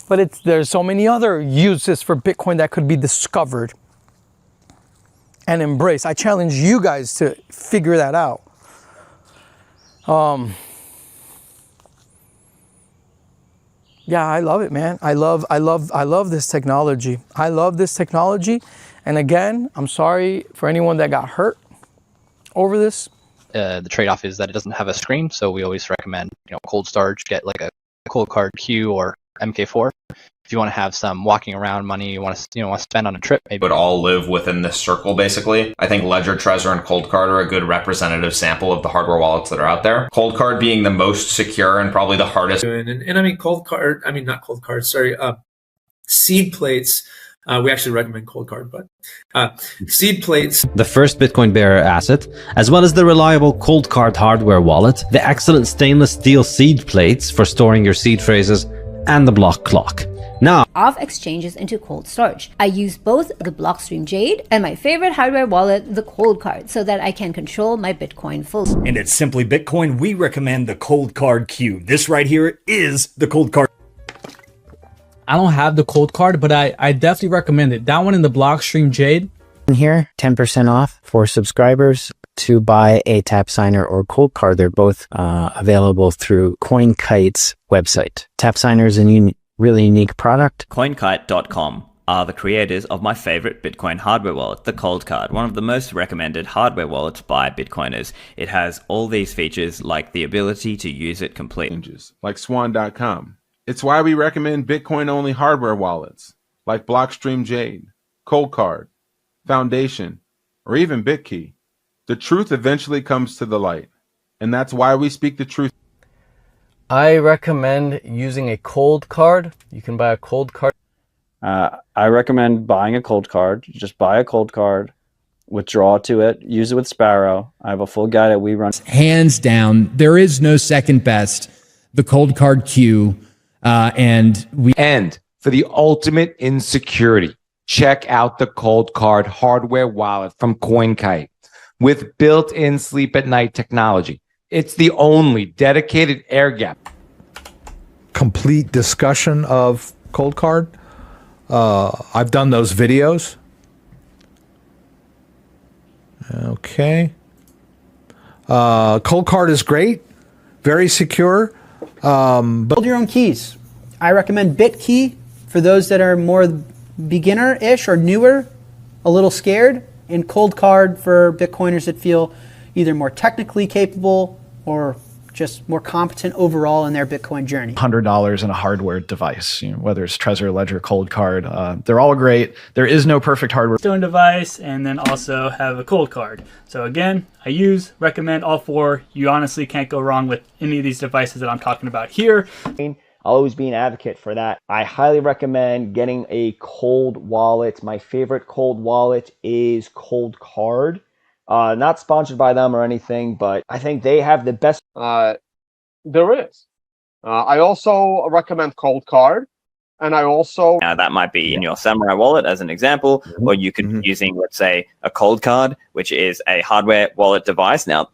but there's so many other uses for Bitcoin that could be discovered and embraced. I challenge you guys to figure that out. Yeah, I love it, man. I love this technology. I love this technology. And again, I'm sorry for anyone that got hurt over this. The trade-off is that it doesn't have a screen, so we always recommend, cold storage. Get like a cold card Q or MK4. If you want to have some walking around money, you want to spend on a trip, maybe. Would all live within this circle, basically. I think Ledger, Trezor, and Cold Card are a good representative sample of the hardware wallets that are out there. Cold Card being the most secure and probably the hardest. And I mean, seed plates. We actually recommend Cold Card, but seed plates. The first Bitcoin bearer asset, as well as the reliable Cold Card hardware wallet, the excellent stainless steel seed plates for storing your seed phrases, and the block clock. Now, of exchanges into cold storage. I use both the Blockstream Jade and my favorite hardware wallet, the Cold Card, so that I can control my Bitcoin fully. And at Simply Bitcoin, we recommend the Cold Card Q. This right here is the Cold Card. I don't have the Cold Card, but I definitely recommend it. That one in the Blockstream Jade. Here, 10% off for subscribers to buy a tap signer or Cold Card. They're both available through CoinKite's website. Tap signer is a really unique product. CoinKite.com are the creators of my favorite Bitcoin hardware wallet, the Cold Card, one of the most recommended hardware wallets by Bitcoiners. It has all these features like the ability to use it completely. Like Swan.com. It's why we recommend Bitcoin-only hardware wallets like Blockstream Jade, Cold Card, Foundation, or even BitKey. The truth eventually comes to the light, and that's why we speak the truth. I recommend using a Cold Card. You can buy a Cold Card. I recommend buying a Cold Card. Just buy a Cold Card, withdraw to it, use it with Sparrow. I have a full guide that we run. Hands down, there is no second best. The Cold Card Q. And for the ultimate in security, check out the Cold Card hardware wallet from CoinKite with built-in sleep at night technology. It's the only dedicated air gap. Complete discussion of Cold Card. I've done those videos. Okay. Cold Card is great, very secure. Build your own keys. I recommend BitKey for those that are more beginner-ish or newer, a little scared, and Cold Card for Bitcoiners that feel either more technically capable or just more competent overall in their Bitcoin journey. $100 in a hardware device, whether it's Trezor, Ledger, Cold Card, they're all great. There is no perfect hardware. Stone device, and then also have a Cold Card. So again, recommend all four. You honestly can't go wrong with any of these devices that I'm talking about here. I'll always be an advocate for that. I highly recommend getting a cold wallet. My favorite cold wallet is Cold Card. Not sponsored by them or anything, but I think they have the best. There is. I also recommend Cold Card, and I also. Now that might be in your Samurai wallet as an example, or you could be using, let's say, a Cold Card, which is a hardware wallet device. Now,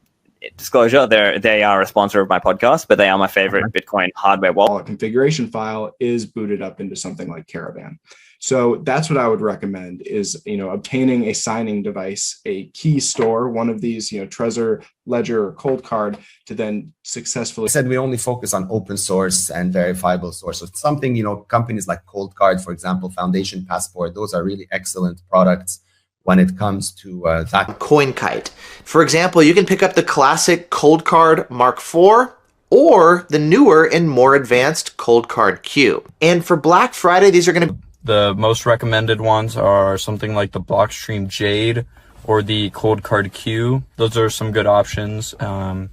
disclosure, they are a sponsor of my podcast, but they are my favorite Bitcoin hardware wallet. Configuration file is booted up into something like Caravan. So that's what I would recommend is, obtaining a signing device, a key store, one of these, Trezor, Ledger, or Cold Card to then successfully. I said we only focus on open source and verifiable sources. Something, companies like Cold Card, for example, Foundation Passport, those are really excellent products when it comes to that. CoinKite. For example, you can pick up the classic Cold Card Mark IV or the newer and more advanced Cold Card Q. And for Black Friday, these are going to The most recommended ones are something like the Blockstream Jade or the Cold Card Q. Those are some good options. But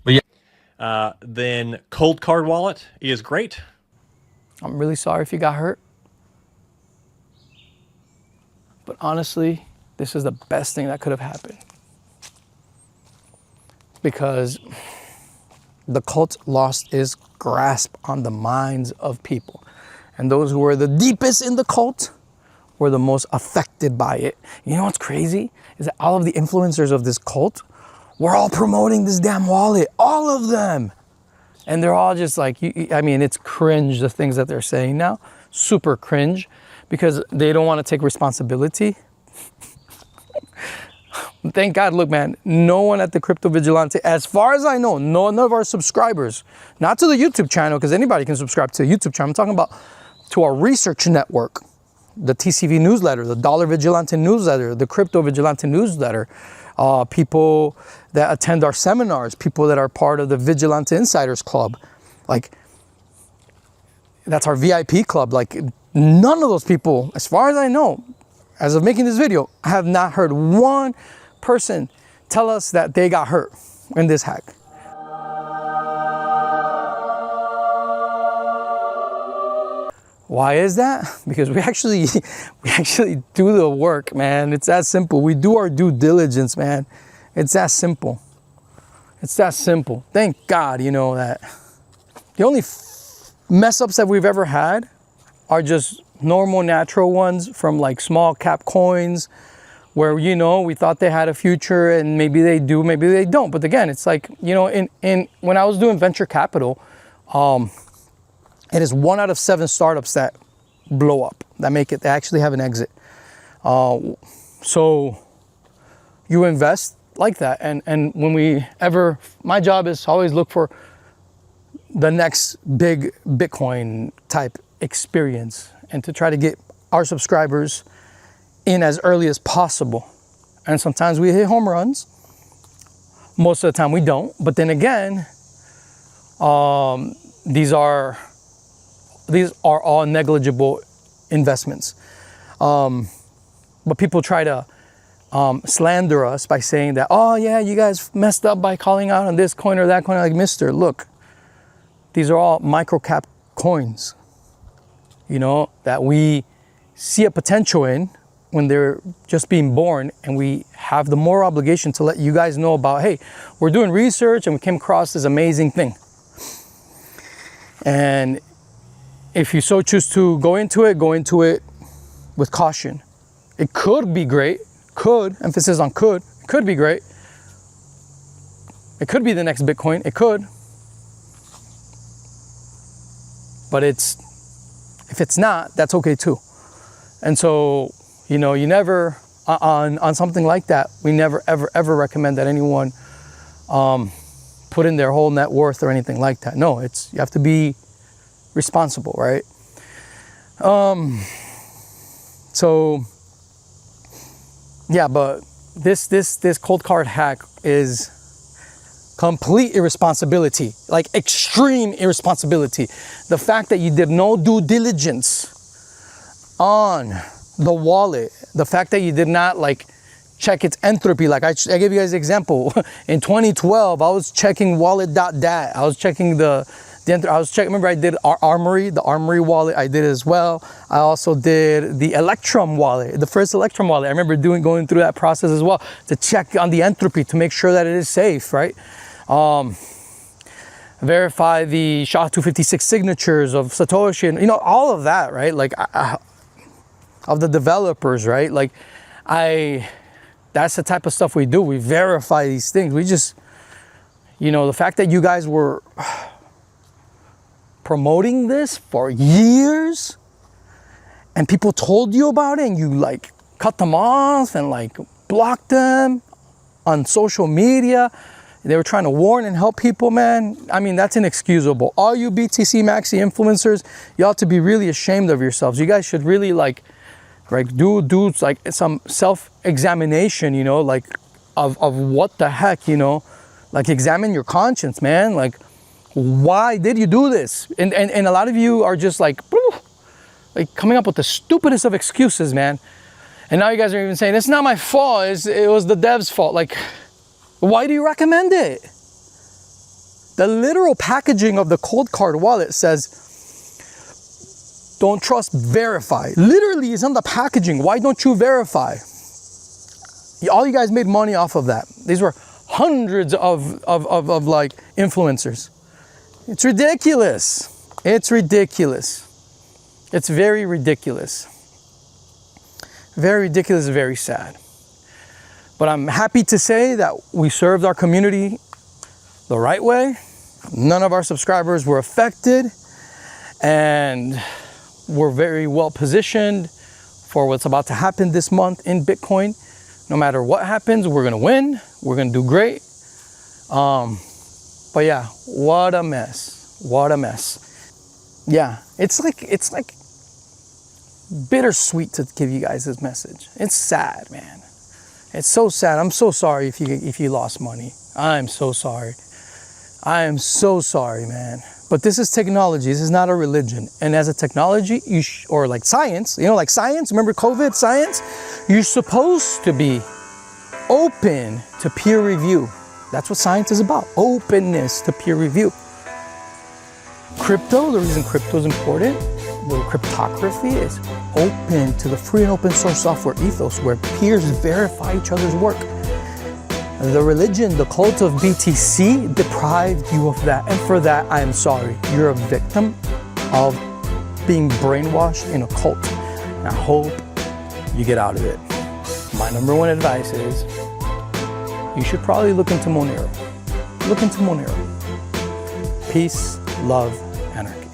yeah. Then Cold Card Wallet is great. I'm really sorry if you got hurt. But honestly, this is the best thing that could have happened. Because the cult lost its grasp on the minds of people. And those who were the deepest in the cult were the most affected by it. You know what's crazy? Is that all of the influencers of this cult were all promoting this damn wallet. All of them. And they're all just like, I mean, it's cringe, the things that they're saying now. Super cringe. Because they don't want to take responsibility. Thank God, look, man, no one at the Crypto Vigilante, as far as I know, none of our subscribers, not to the YouTube channel, because anybody can subscribe to a YouTube channel. I'm talking about to our research network, the TCV newsletter, the Dollar Vigilante newsletter, the Crypto Vigilante newsletter, people that attend our seminars, people that are part of the Vigilante Insiders Club. Like, that's our VIP club. Like, none of those people, as far as I know, as of making this video, I have not heard one person tell us that they got hurt in this hack. Why is that? Because we actually do the work, man. It's that simple. We do our due diligence, man. It's that simple. It's that simple. Thank God, you know, that the only mess ups that we've ever had are just normal natural ones from like small cap coins where, you know, we thought they had a future and maybe they do, maybe they don't. But again, it's like, you know, in when I was doing venture capital, it is 1 out of 7 startups that blow up, that make it, they actually have an exit. So you invest like that. And when we ever, my job is to always look for the next big Bitcoin type experience and to try to get our subscribers in as early as possible. And sometimes we hit home runs. Most of the time we don't. But then again, these are all negligible investments. But people try to slander us by saying that, oh yeah, you guys messed up by calling out on this coin or that coin. Like, mister, look, these are all micro cap coins, you know, that we see a potential in when they're just being born, and we have the moral obligation to let you guys know about, hey, we're doing research and we came across this amazing thing. And if you so choose to go into it with caution. It could be great, emphasis on could be great. It could be the next Bitcoin, it could. But if it's not, that's okay too. And so, you know, you never, on something like that, we never, ever recommend that anyone put in their whole net worth or anything like that. No, you have to be responsible, right? So, yeah, but this cold card hack is complete irresponsibility, like extreme irresponsibility. The fact that you did no due diligence on the wallet, the fact that you did not like check its entropy. Like I gave you guys an example. In 2012, I was checking wallet.dat. I was checking remember I did the Armory wallet, I did it as well. I also did the Electrum wallet, the first Electrum wallet. I remember going through that process as well to check on the entropy to make sure that it is safe, right? Verify the SHA-256 signatures of Satoshi, and you know, all of that, right? Like of the developers, right? Like that's the type of stuff we do. We verify these things. We just, you know, the fact that you guys were promoting this for years and people told you about it and you like cut them off and like blocked them on social media. They were trying to warn and help people, man. I mean, that's inexcusable. All you BTC Maxi influencers, you ought to be really ashamed of yourselves. You guys should really like do like some self-examination, you know, like of what the heck, you know, like examine your conscience, man. Like, why did you do this? And a lot of you are just like coming up with the stupidest of excuses, man. And now you guys are even saying, it's not my fault, it was the dev's fault. Like, why do you recommend it? The literal packaging of the Cold Card wallet says, don't trust, verify. Literally, it's on the packaging. Why don't you verify? All you guys made money off of that. These were hundreds of like influencers. It's ridiculous. It's ridiculous. It's very ridiculous. Very ridiculous, very sad. But I'm happy to say that we served our community the right way. None of our subscribers were affected, and we're very well positioned for what's about to happen this month in Bitcoin. No matter what happens, we're gonna win. We're gonna do great. But yeah, what a mess. What a mess. Yeah, it's like bittersweet to give you guys this message. It's sad, man. It's so sad. I'm so sorry if you lost money. I'm so sorry. I am so sorry, man. But this is technology. This is not a religion. And as a technology, or like science, you know, like science, remember COVID science? You're supposed to be open to peer review. That's what science is about. Openness to peer review. Crypto, the reason crypto is important, the cryptography is open to the free and open source software ethos where peers verify each other's work. The religion, the cult of BTC deprived you of that. And for that, I am sorry. You're a victim of being brainwashed in a cult. And I hope you get out of it. My number one advice is you should probably look into Monero. Look into Monero. Peace, love, anarchy.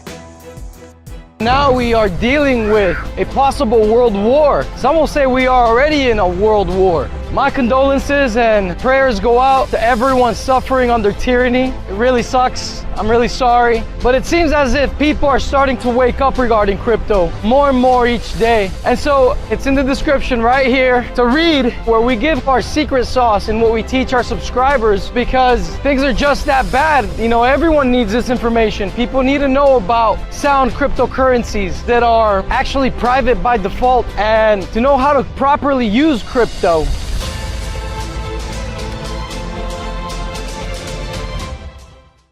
Now we are dealing with a possible world war. Some will say we are already in a world war. My condolences and prayers go out to everyone suffering under tyranny. It really sucks. I'm really sorry. But it seems as if people are starting to wake up regarding crypto more and more each day. And so it's in the description right here to read where we give our secret sauce and what we teach our subscribers, because things are just that bad. You know, everyone needs this information. People need to know about sound cryptocurrencies that are actually private by default, and to know how to properly use crypto.